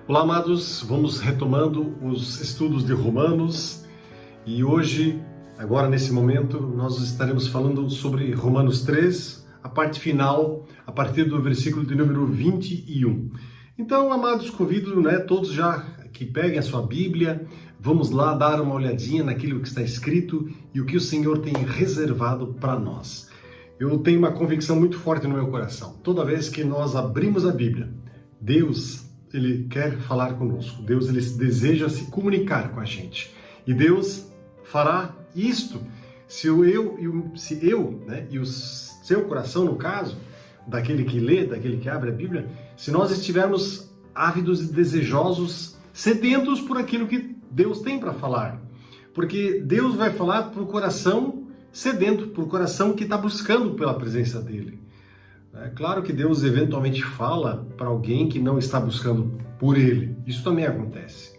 Olá, amados, vamos retomando os estudos de Romanos e hoje, agora nesse momento, nós estaremos falando sobre Romanos 3, a parte final, a partir do versículo de número 21. Então, amados, convido todos já que peguem a sua Bíblia, vamos lá dar uma olhadinha naquilo que está escrito e o que o Senhor tem reservado para nós. Eu tenho uma convicção muito forte no meu coração. Toda vez que nós abrimos a Bíblia, Deus Ele quer falar conosco. Deus, Ele deseja se comunicar com a gente. E Deus fará isto se eu e o seu coração, no caso, daquele que lê, daquele que abre a Bíblia, se nós estivermos ávidos e desejosos, sedentos por aquilo que Deus tem para falar. Porque Deus vai falar para o coração sedento, para o coração que está buscando pela presença dEle. É claro que Deus eventualmente fala para alguém que não está buscando por Ele. Isso também acontece.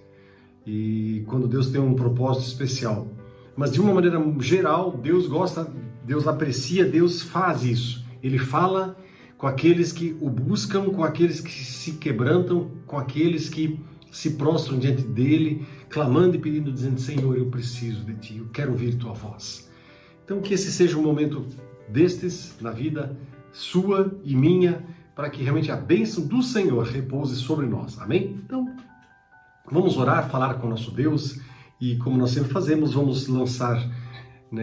E quando Deus tem um propósito especial. Mas de uma maneira geral, Deus gosta, Deus aprecia, Deus faz isso. Ele fala com aqueles que o buscam, com aqueles que se quebrantam, com aqueles que se prostram diante dEle, clamando e pedindo, dizendo: Senhor, eu preciso de Ti, eu quero ouvir Tua voz. Então que esse seja um momento destes na vida sua e minha, para que realmente a bênção do Senhor repouse sobre nós. Amém? Então, vamos orar, falar com o nosso Deus e, como nós sempre fazemos, vamos lançar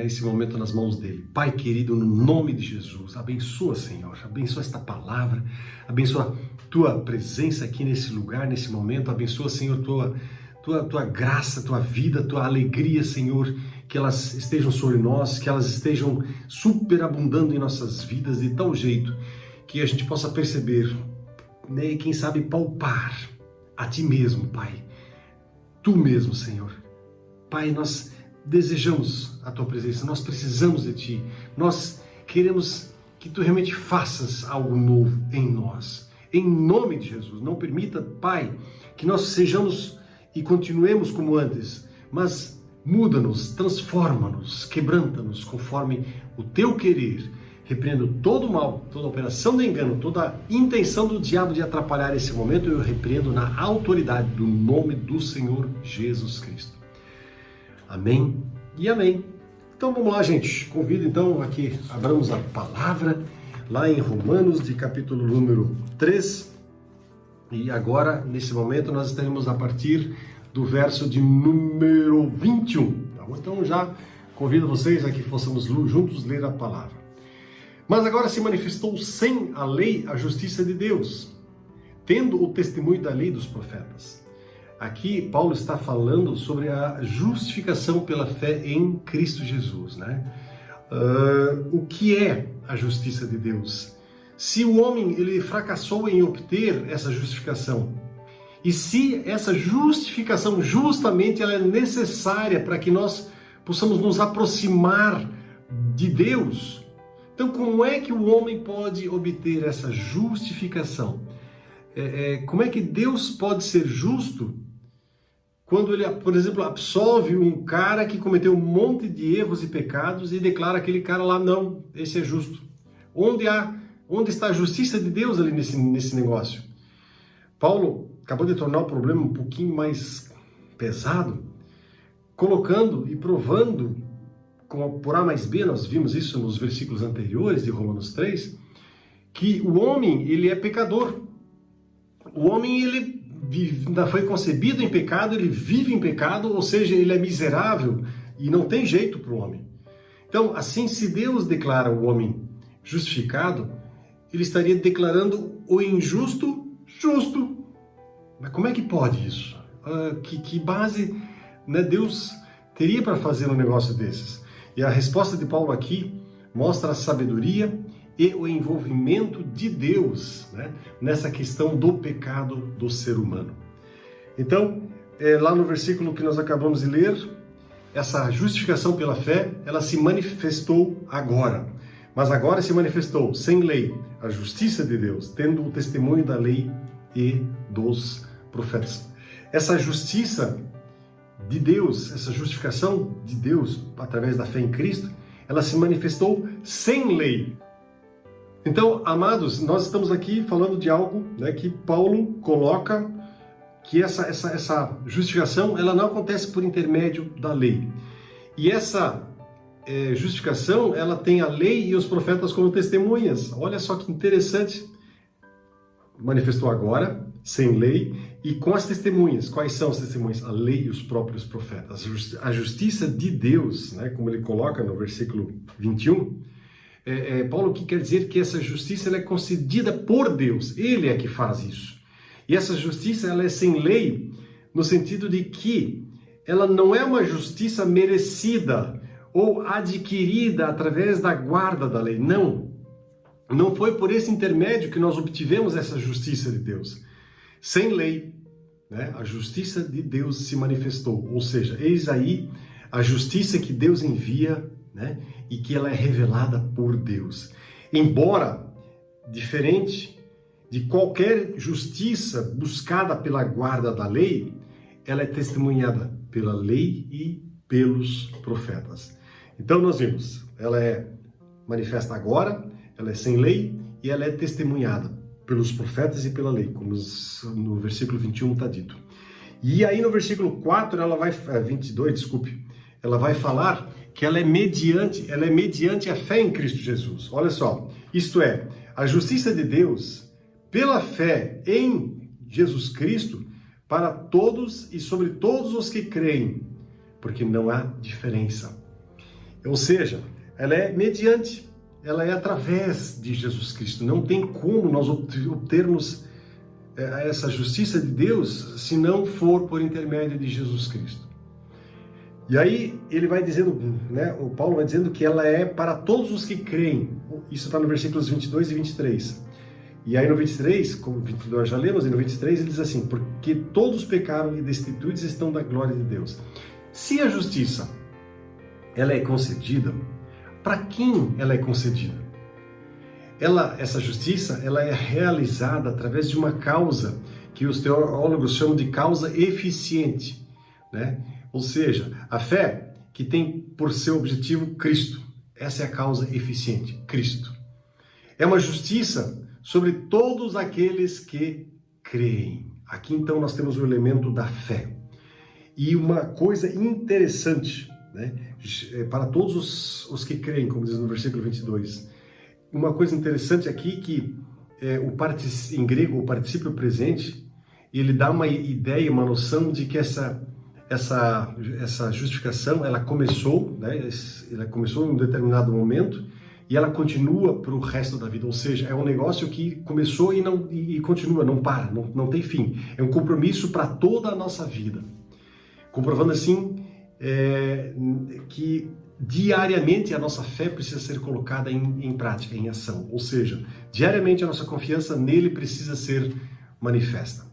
esse momento nas mãos dEle. Pai querido, no nome de Jesus, abençoa, Senhor, abençoa esta palavra, abençoa Tua presença aqui nesse lugar, nesse momento, abençoa, Senhor, Tua graça, Tua vida, Tua alegria, Senhor, que elas estejam sobre nós, que elas estejam superabundando em nossas vidas de tal jeito que a gente possa perceber, e quem sabe palpar a Ti mesmo, Pai. Tu mesmo, Senhor. Pai, nós desejamos a Tua presença, nós precisamos de Ti, nós queremos que Tu realmente faças algo novo em nós. Em nome de Jesus, não permita, Pai, que nós sejamos e continuemos como antes, mas muda-nos, transforma-nos, quebranta-nos conforme o Teu querer. Repreendo todo o mal, toda operação de engano, toda a intenção do diabo de atrapalhar esse momento, eu repreendo na autoridade do nome do Senhor Jesus Cristo. Amém e amém. Então vamos lá, gente. Convido então a que abramos a palavra lá em Romanos, de capítulo número 3. E agora, nesse momento, nós estaremos a partir do verso de número 21. Tá bom? Então já convido vocês a que possamos juntos ler a palavra. Mas agora se manifestou sem a lei a justiça de Deus, tendo o testemunho da lei dos profetas. Aqui Paulo está falando sobre a justificação pela fé em Cristo Jesus, o que é a justiça de Deus? Se o homem ele fracassou em obter essa justificação, e se essa justificação justamente ela é necessária para que nós possamos nos aproximar de Deus, então como é que o homem pode obter essa justificação? Como é que Deus pode ser justo quando ele, por exemplo, absolve um cara que cometeu um monte de erros e pecados e declara aquele cara lá, não, esse é justo? Onde está a justiça de Deus ali nesse negócio? Paulo acabou de tornar o problema um pouquinho mais pesado, colocando e provando, por A mais B, nós vimos isso nos versículos anteriores de Romanos 3, que o homem, ele é pecador. O homem, ele foi concebido em pecado, ele vive em pecado, ou seja, ele é miserável e não tem jeito para o homem. Então, assim, se Deus declara o homem justificado, ele estaria declarando o injusto justo. Mas como é que pode isso? Que base Deus teria para fazer um negócio desses? E a resposta de Paulo aqui mostra a sabedoria e o envolvimento de Deus nessa questão do pecado do ser humano. Então, lá no versículo que nós acabamos de ler, essa justificação pela fé, ela se manifestou agora. Mas agora se manifestou sem lei a justiça de Deus, tendo o testemunho da lei e dos profetas. Essa justiça de Deus, essa justificação de Deus através da fé em Cristo, ela se manifestou sem lei. Então, amados, nós estamos aqui falando de algo que Paulo coloca que essa justificação ela não acontece por intermédio da lei. E essa justificação, ela tem a lei e os profetas como testemunhas. Olha só que interessante. Manifestou agora, sem lei, e com as testemunhas. Quais são as testemunhas? A lei e os próprios profetas. A justiça de Deus, né, como ele coloca no versículo 21, Paulo que quer dizer que essa justiça ela é concedida por Deus. Ele é que faz isso. E essa justiça ela é sem lei, no sentido de que ela não é uma justiça merecida ou adquirida através da guarda da lei. Não. Não foi por esse intermédio que nós obtivemos essa justiça de Deus. Sem lei, né, a justiça de Deus se manifestou. Ou seja, eis aí a justiça que Deus envia, né, e que ela é revelada por Deus. Embora diferente de qualquer justiça buscada pela guarda da lei, ela é testemunhada pela lei e pelos profetas. Então nós vimos, ela é manifesta agora, ela é sem lei e ela é testemunhada pelos profetas e pela lei, como no versículo 21 está dito. E aí no versículo 4, 22, desculpe, ela vai falar que ela é mediante a fé em Cristo Jesus. Olha só, isto é, a justiça de Deus pela fé em Jesus Cristo para todos e sobre todos os que creem, porque não há diferença. Ou seja, ela é mediante, ela é através de Jesus Cristo. Não tem como nós obtermos essa justiça de Deus se não for por intermédio de Jesus Cristo. E aí ele vai dizendo, né, o Paulo vai dizendo que ela é para todos os que creem. Isso está no versículos 22 e 23. E aí no 23, como 22 já lemos, e no 23 ele diz assim, porque todos pecaram e destituídos estão da glória de Deus. Se a justiça ela é concedida, para quem ela é concedida? Essa justiça ela é realizada através de uma causa que os teólogos chamam de causa eficiente, né? Ou seja, a fé que tem por seu objetivo Cristo. Essa é a causa eficiente, Cristo. É uma justiça sobre todos aqueles que creem. Aqui então nós temos o elemento da fé. E uma coisa interessante, né, para todos os que creem, como diz no versículo 22, uma coisa interessante aqui que em grego o particípio presente, ele dá uma ideia, uma noção de que essa justificação, ela começou, né, ela começou em um determinado momento e ela continua para o resto da vida. Ou seja, é um negócio que começou e continua, não para, não tem fim. É um compromisso para toda a nossa vida. Comprovando assim que diariamente a nossa fé precisa ser colocada em prática, em ação. Ou seja, diariamente a nossa confiança nele precisa ser manifesta.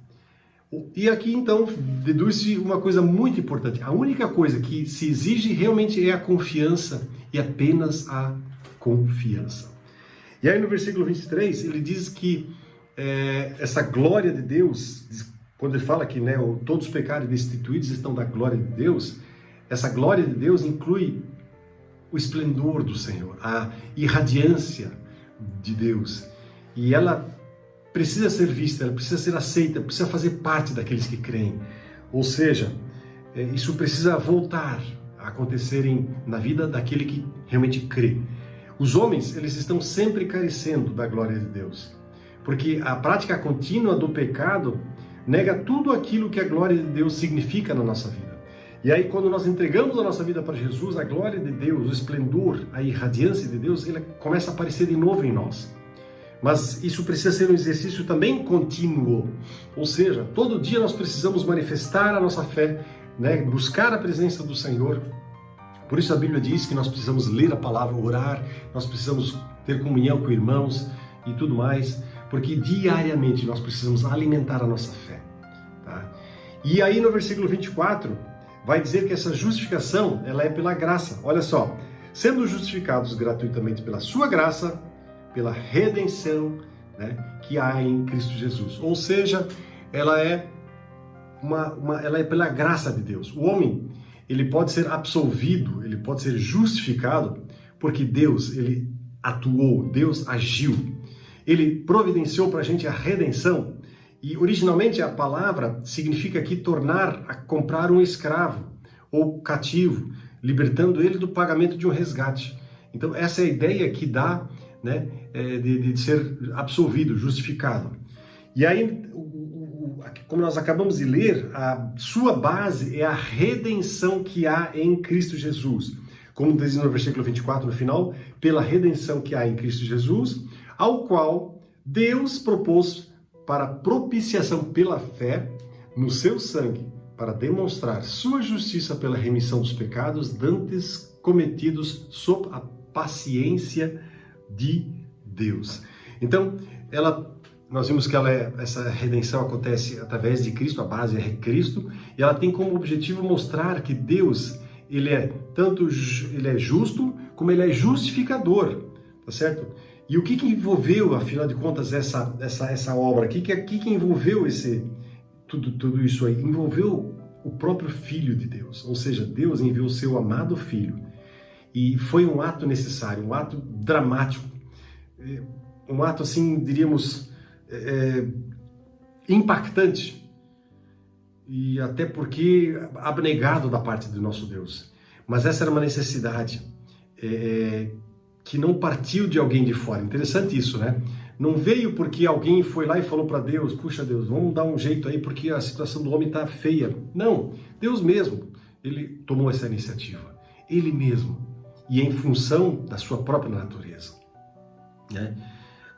E aqui então deduz-se uma coisa muito importante. A única coisa que se exige realmente é a confiança e apenas a confiança. E aí no versículo 23 ele diz que essa glória de Deus, quando ele fala que, né, todos os pecados destituídos estão da glória de Deus, essa glória de Deus inclui o esplendor do Senhor, a irradiância de Deus. E ela precisa ser vista, ela precisa ser aceita, precisa fazer parte daqueles que creem. Ou seja, isso precisa voltar a acontecer na vida daquele que realmente crê. Os homens, eles estão sempre carecendo da glória de Deus, porque a prática contínua do pecado nega tudo aquilo que a glória de Deus significa na nossa vida. E aí, quando nós entregamos a nossa vida para Jesus, a glória de Deus, o esplendor, a irradiância de Deus, ele começa a aparecer de novo em nós. Mas isso precisa ser um exercício também contínuo. Ou seja, todo dia nós precisamos manifestar a nossa fé, né? Buscar a presença do Senhor. Por isso a Bíblia diz que nós precisamos ler a palavra, orar, nós precisamos ter comunhão com irmãos e tudo mais, porque diariamente nós precisamos alimentar a nossa fé. Tá? E aí no versículo 24, vai dizer que essa justificação, ela é pela graça. Olha só, sendo justificados gratuitamente pela sua graça, pela redenção, né, que há em Cristo Jesus. Ou seja, ela é pela graça de Deus. O homem, ele pode ser absolvido, ele pode ser justificado, porque Deus, ele atuou, Deus agiu. Ele providenciou para a gente a redenção, E originalmente a palavra significa aqui tornar, comprar um escravo ou cativo, libertando ele do pagamento de um resgate. Então essa é a ideia que dá, né, de ser absolvido, justificado. E aí, como nós acabamos de ler, a sua base é a redenção que há em Cristo Jesus. Como diz no versículo 24 no final, pela redenção que há em Cristo Jesus, ao qual Deus propôs para propiciação pela fé no seu sangue, para demonstrar sua justiça pela remissão dos pecados dantes cometidos sob a paciência de Deus. Então, nós vimos que essa redenção acontece através de Cristo, a base é Cristo, e ela tem como objetivo mostrar que Deus, ele é justo, como ele é justificador, tá certo? E o que envolveu, afinal de contas, essa obra? O que envolveu tudo isso aí? Envolveu o próprio Filho de Deus, ou seja, Deus enviou o seu amado Filho, e foi um ato necessário, um ato dramático, um ato, assim, diríamos, impactante, e até porque abnegado da parte do nosso Deus. Mas essa era uma necessidade que não partiu de alguém de fora. Interessante isso, né? Não veio porque alguém foi lá e falou para Deus, puxa Deus, vamos dar um jeito aí porque a situação do homem está feia. Não, Deus mesmo, ele tomou essa iniciativa. Ele mesmo, e em função da sua própria natureza, né?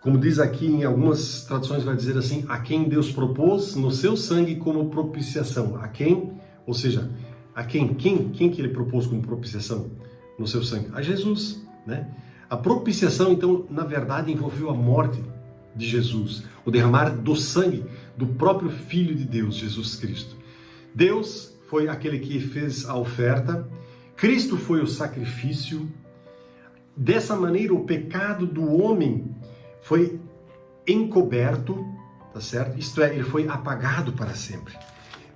Como diz aqui em algumas traduções, vai dizer assim, a quem Deus propôs no seu sangue como propiciação. A quem? Ou seja, a quem? Quem que ele propôs como propiciação no seu sangue? A Jesus, né? A propiciação, então, na verdade, envolveu a morte de Jesus, o derramar do sangue do próprio Filho de Deus, Jesus Cristo. Deus foi aquele que fez a oferta, Cristo foi o sacrifício. Dessa maneira, o pecado do homem foi encoberto, tá certo? Isto é, ele foi apagado para sempre,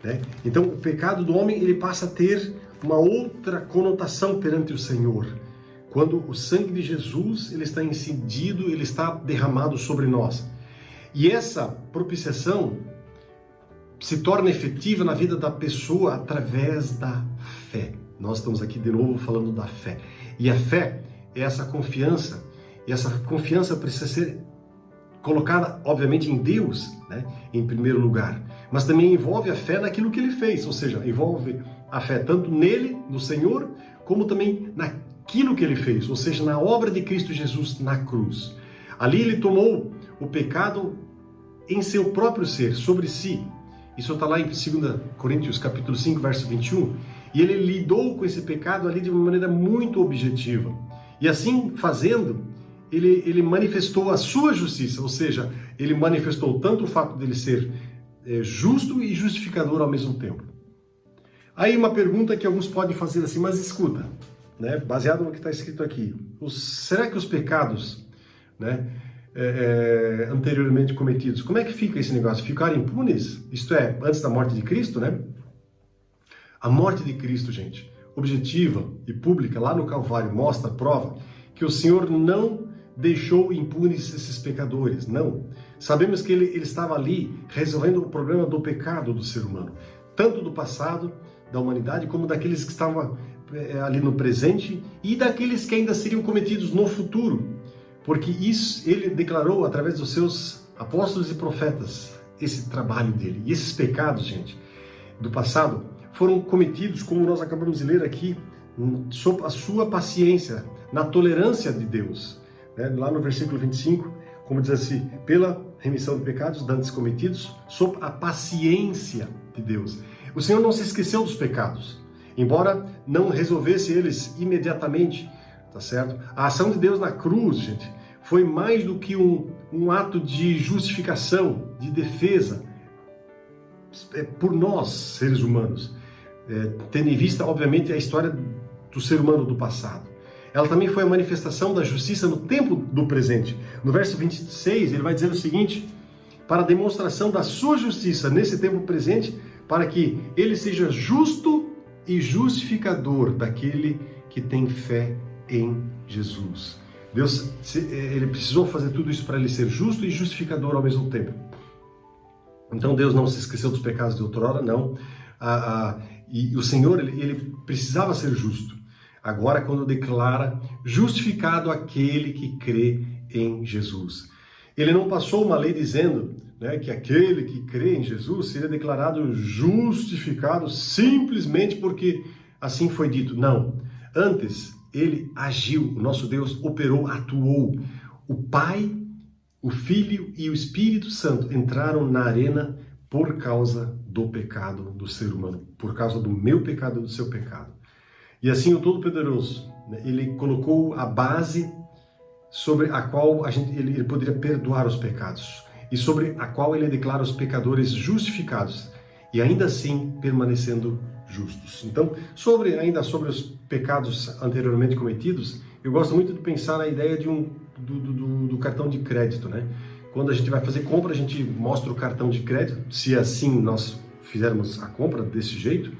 né? Então, o pecado do homem, ele passa a ter uma outra conotação perante o Senhor. Quando o sangue de Jesus, ele está incidido, ele está derramado sobre nós. E essa propiciação se torna efetiva na vida da pessoa através da fé. Nós estamos aqui de novo falando da fé. E a fé é essa confiança, e essa confiança precisa ser colocada, obviamente, em Deus, né, em primeiro lugar. Mas também envolve a fé naquilo que ele fez, ou seja, envolve a fé tanto nele, no Senhor, como também naquilo que ele fez, ou seja, na obra de Cristo Jesus na cruz. Ali ele tomou o pecado em seu próprio ser, sobre si. Isso está lá em 2 Coríntios capítulo 5, verso 21. E ele lidou com esse pecado ali de uma maneira muito objetiva. E assim fazendo, ele manifestou a sua justiça, ou seja, ele manifestou tanto o fato dele ser justo e justificador ao mesmo tempo. Aí uma pergunta que alguns podem fazer assim, mas escuta, né, baseado no que está escrito aqui, será que os pecados, né, anteriormente cometidos, como é que fica esse negócio? Ficaram impunes? Isto é, antes da morte de Cristo, né? A morte de Cristo, gente, objetiva e pública, lá no Calvário, mostra, prova, que o Senhor não deixou impunes esses pecadores, não. Sabemos que ele estava ali resolvendo o problema do pecado do ser humano, tanto do passado, da humanidade, como daqueles que estavam ali no presente e daqueles que ainda seriam cometidos no futuro, porque isso ele declarou através dos seus apóstolos e profetas, esse trabalho dele. E esses pecados, gente, do passado, foram cometidos, como nós acabamos de ler aqui, sob a sua paciência, na tolerância de Deus. Lá no versículo 25, como diz assim, pela remissão de pecados dantes cometidos, sob a paciência de Deus. O Senhor não se esqueceu dos pecados, embora não resolvesse eles imediatamente, tá certo? A ação de Deus na cruz, gente, foi mais do que um ato de justificação, de defesa por nós, seres humanos, tendo em vista, obviamente, a história do ser humano do passado. Ela também foi a manifestação da justiça no tempo do presente. No verso 26, ele vai dizer o seguinte, para a demonstração da sua justiça nesse tempo presente, para que ele seja justo e justificador daquele que tem fé em Jesus. Deus, ele precisou fazer tudo isso para ele ser justo e justificador ao mesmo tempo. Então Deus não se esqueceu dos pecados de outrora, não. E o Senhor, ele precisava ser justo. Agora, quando declara justificado aquele que crê em Jesus. Ele não passou uma lei dizendo, né, que aquele que crê em Jesus seria declarado justificado simplesmente porque assim foi dito. Não. Antes, ele agiu, o nosso Deus operou, atuou. O Pai, o Filho e o Espírito Santo entraram na arena por causa do pecado do ser humano, por causa do meu pecado e do seu pecado. E assim o Todo-Poderoso, né, ele colocou a base sobre a qual ele poderia perdoar os pecados e sobre a qual ele declara os pecadores justificados e ainda assim permanecendo justos. Então, ainda sobre os pecados anteriormente cometidos, eu gosto muito de pensar na ideia do cartão de crédito, né? Quando a gente vai fazer compra, a gente mostra o cartão de crédito, se assim nós fizermos a compra desse jeito,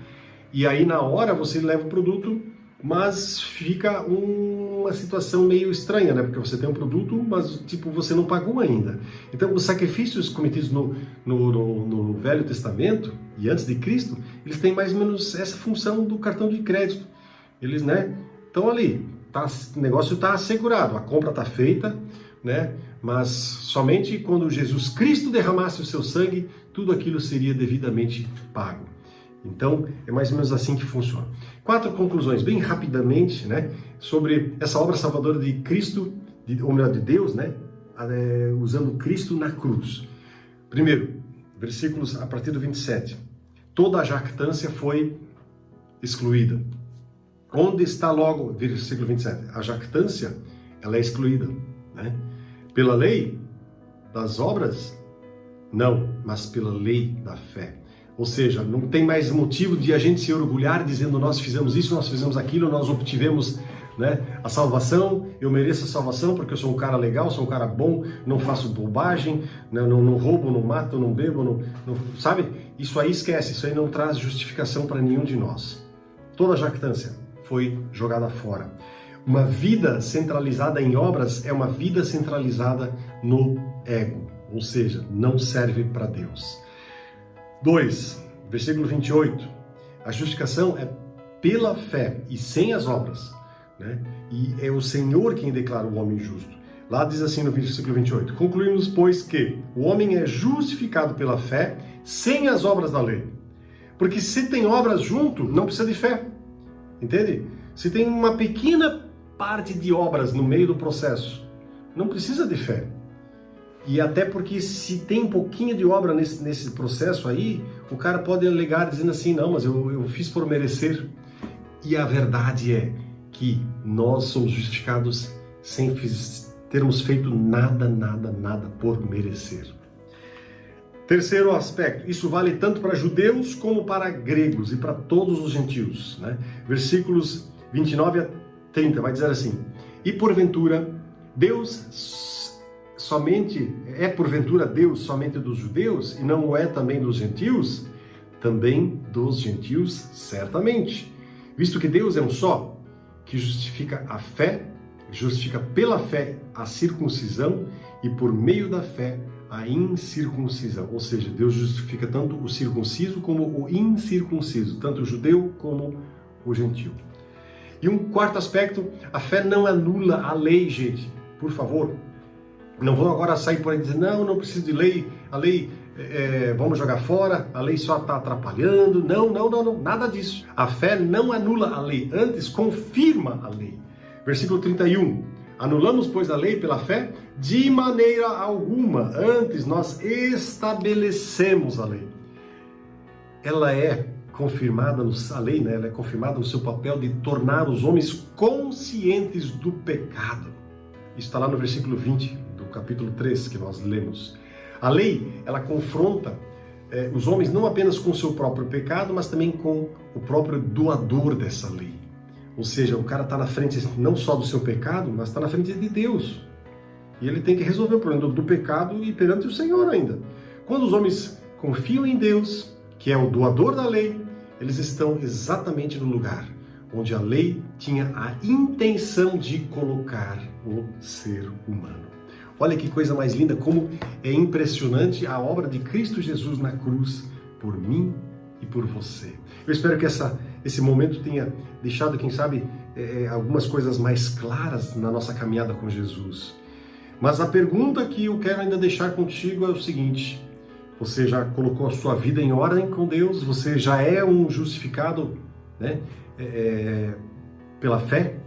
e aí na hora você leva o produto, mas fica uma situação meio estranha, né? Porque você tem um produto, mas tipo você não pagou ainda. Então os sacrifícios cometidos no Velho Testamento e antes de Cristo, eles têm mais ou menos essa função do cartão de crédito. Eles, né, estão ali, o negócio está assegurado, a compra está feita, né? Mas somente quando Jesus Cristo derramasse o seu sangue, tudo aquilo seria devidamente pago. Então, é mais ou menos assim que funciona. 4 conclusões, bem rapidamente, né, sobre essa obra salvadora de Cristo, ou melhor, de Deus, né, usando Cristo na cruz. Primeiro, versículos a partir do 27. Toda a jactância foi excluída. Onde está logo, versículo 27, a jactância, ela é excluída, né? Pela lei das obras? Não, mas pela lei da fé. Ou seja, não tem mais motivo de a gente se orgulhar dizendo nós fizemos isso, nós fizemos aquilo, nós obtivemos, né, a salvação, eu mereço a salvação porque eu sou um cara legal, sou um cara bom, não faço bobagem, não roubo, não mato, não bebo, sabe? Isso aí esquece, isso aí não traz justificação para nenhum de nós. Toda a jactância foi jogada fora. Uma vida centralizada em obras é uma vida centralizada no ego, ou seja, não serve para Deus. 2, versículo 28, a justificação é pela fé e sem as obras, né? E é o Senhor quem declara o homem justo. Lá diz assim no versículo 28, concluímos, pois, que o homem é justificado pela fé sem as obras da lei. Porque se tem obras junto, não precisa de fé, entende? Se tem uma pequena parte de obras no meio do processo, não precisa de fé. E até porque se tem um pouquinho de obra nesse processo aí, o cara pode alegar dizendo assim, não, mas eu fiz por merecer. E a verdade é que nós somos justificados sem termos feito nada por merecer. Terceiro aspecto, isso vale tanto para judeus como para gregos e para todos os gentios, né? Versículos 29 a 30 vai dizer assim, e porventura Deus porventura Deus somente dos judeus e não o é também dos gentios? Também dos gentios, certamente. Visto que Deus é um só, que justifica a fé, justifica pela fé a circuncisão e por meio da fé a incircuncisão. Ou seja, Deus justifica tanto o circunciso como o incircunciso, tanto o judeu como o gentio. E um quarto aspecto, a fé não anula a lei, gente. Por favor, não vão agora sair por aí dizer, não preciso de lei, a lei vamos jogar fora, a lei só está atrapalhando. Não, nada disso. A fé não anula a lei, antes confirma a lei. Versículo 31, anulamos, pois, a lei pela fé? De maneira alguma, antes nós estabelecemos a lei. Ela é confirmada, a lei, né, ela é confirmada no seu papel de tornar os homens conscientes do pecado. Isso está lá no versículo 20 do capítulo 3 que nós lemos. A lei, ela confronta os homens não apenas com o seu próprio pecado, mas também com o próprio doador dessa lei. Ou seja, o cara está na frente não só do seu pecado, mas está na frente de Deus. E ele tem que resolver o problema do pecado e perante o Senhor ainda. Quando os homens confiam em Deus, que é o doador da lei, eles estão exatamente no lugar onde a lei tinha a intenção de colocar o ser humano. Olha que coisa mais linda, como é impressionante a obra de Cristo Jesus na cruz por mim e por você. Eu espero que esse momento tenha deixado, quem sabe, algumas coisas mais claras na nossa caminhada com Jesus. Mas a pergunta que eu quero ainda deixar contigo é o seguinte: você já colocou a sua vida em ordem com Deus? Você já é um justificado, né, pela fé?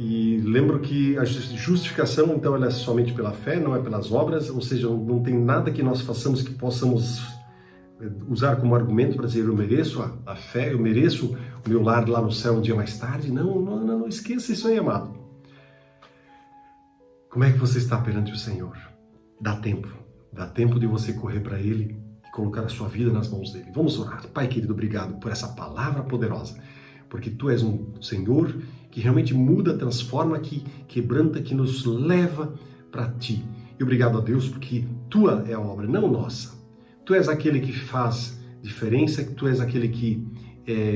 E lembro que a justificação, então, ela é somente pela fé, não é pelas obras, ou seja, não tem nada que nós façamos que possamos usar como argumento para dizer eu mereço a fé, eu mereço o meu lar lá no céu um dia mais tarde. Não esqueça isso aí, amado. Como é que você está perante o Senhor? Dá tempo de você correr para Ele e colocar a sua vida nas mãos dEle. Vamos orar. Pai querido, obrigado por essa palavra poderosa, porque Tu és um Senhor que realmente muda, transforma, que quebranta, que nos leva para Ti. E obrigado a Deus, porque Tua é a obra, não nossa. Tu és aquele que faz diferença, Tu és aquele que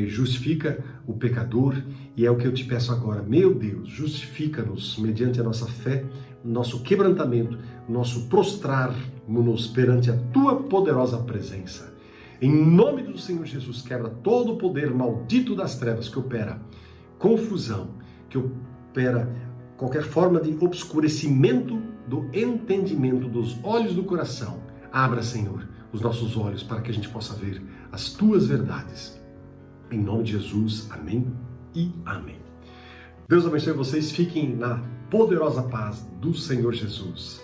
justifica o pecador, e é o que eu te peço agora. Meu Deus, justifica-nos mediante a nossa fé, nosso quebrantamento, nosso prostrar-nos perante a Tua poderosa presença. Em nome do Senhor Jesus, quebra todo o poder maldito das trevas que opera confusão, que opera qualquer forma de obscurecimento do entendimento dos olhos do coração. Abra, Senhor, os nossos olhos para que a gente possa ver as Tuas verdades. Em nome de Jesus, amém e amém. Deus abençoe vocês, fiquem na poderosa paz do Senhor Jesus.